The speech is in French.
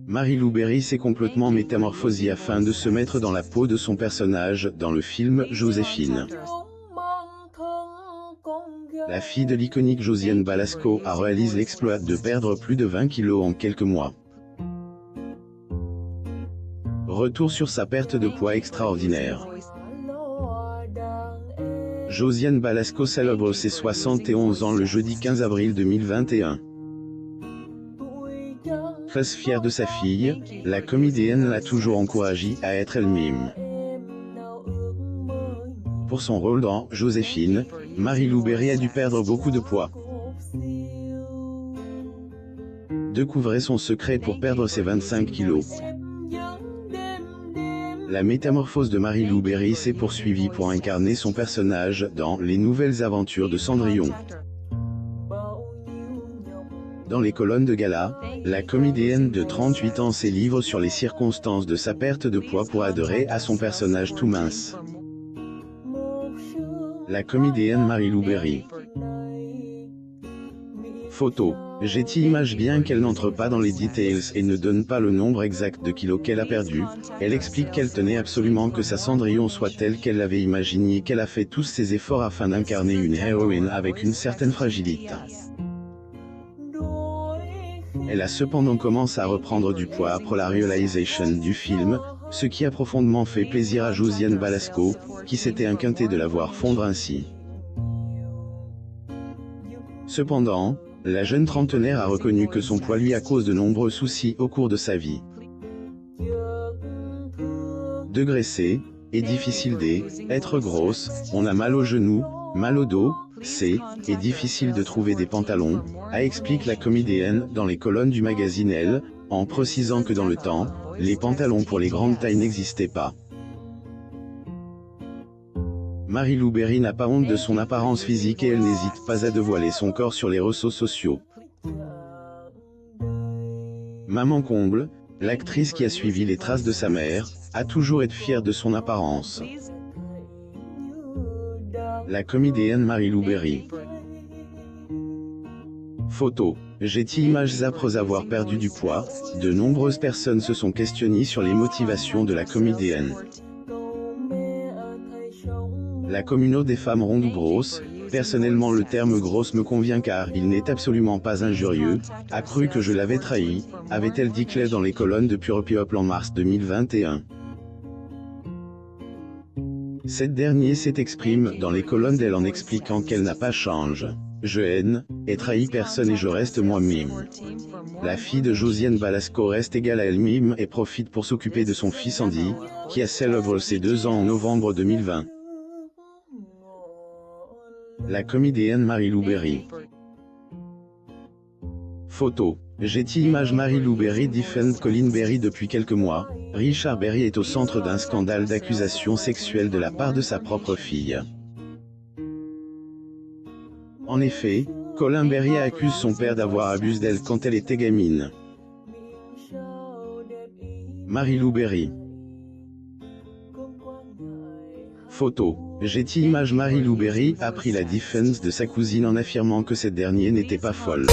Marie-Lou Berry s'est complètement métamorphosée afin de se mettre dans la peau de son personnage dans le film Joséphine. La fille de l'iconique Josiane Balasco a réalisé l'exploit de perdre plus de 20 kilos en quelques mois. Retour sur sa perte de poids extraordinaire. Josiane Balasco célèbre ses 71 ans le jeudi 15 avril 2021. Très fière de sa fille, la comédienne l'a toujours encouragée à être elle-même. Pour son rôle dans Joséphine, Marie-Lou Berry a dû perdre beaucoup de poids. Découvrez son secret pour perdre ses 25 kilos. La métamorphose de Marie-Lou Berry s'est poursuivie pour incarner son personnage dans Les Nouvelles Aventures de Cendrillon. Dans les colonnes de gala, la comédienne de 38 ans s'est livrée sur les circonstances de sa perte de poids pour adhérer à son personnage tout mince. La comédienne Marie-Lou Berry. Photo. Getty Images. Bien qu'elle n'entre pas dans les details et ne donne pas le nombre exact de kilos qu'elle a perdu, elle explique qu'elle tenait absolument que sa Cendrillon soit telle qu'elle l'avait imaginée et qu'elle a fait tous ses efforts afin d'incarner une héroïne avec une certaine fragilité. Elle a cependant commencé à reprendre du poids après la réalisation du film, ce qui a profondément fait plaisir à Josiane Balasco, qui s'était inquiétée de la voir fondre ainsi. Cependant, la jeune trentenaire a reconnu que son poids lui a causé de nombreux soucis au cours de sa vie. De graisser, est difficile d'être grosse, on a mal aux genoux, mal au dos, c'est difficile de trouver des pantalons, explique la comédienne dans les colonnes du magazine Elle, en précisant que dans le temps, les pantalons pour les grandes tailles n'existaient pas. Marie-Lou Berry n'a pas honte de son apparence physique et elle n'hésite pas à dévoiler son corps sur les réseaux sociaux. Maman comble, l'actrice qui a suivi les traces de sa mère, a toujours été fière de son apparence. La comédienne Marie-Lou Berry. Photo. Getty Images. Après avoir perdu du poids, de nombreuses personnes se sont questionnées sur les motivations de la comédienne. La communauté des femmes rondes ou grosses, personnellement le terme grosse me convient car il n'est absolument pas injurieux, a cru que je l'avais trahi, avait-elle dit Claire dans les colonnes de Pure People en mars 2021. Cette dernière s'exprime dans les colonnes d'elle en expliquant qu'elle n'a pas changé. Je haine, et trahi personne et je reste moi-même. La fille de Josiane Balasco reste égale à elle-même et profite pour s'occuper de son fils Andy, qui a célébré ses 2 ans en novembre 2020. La comédienne Marie-Lou Berry. Photo. Getty Images. Marie-Lou Berry défend Colin Berry depuis quelques mois. Richard Berry est au centre d'un scandale d'accusations sexuelles de la part de sa propre fille. En effet, Colin Berry accuse son père d'avoir abusé d'elle quand elle était gamine. Marie-Lou Berry. Photo. Getty Images. Marie-Lou Berry a pris la défense de sa cousine en affirmant que cette dernière n'était pas folle.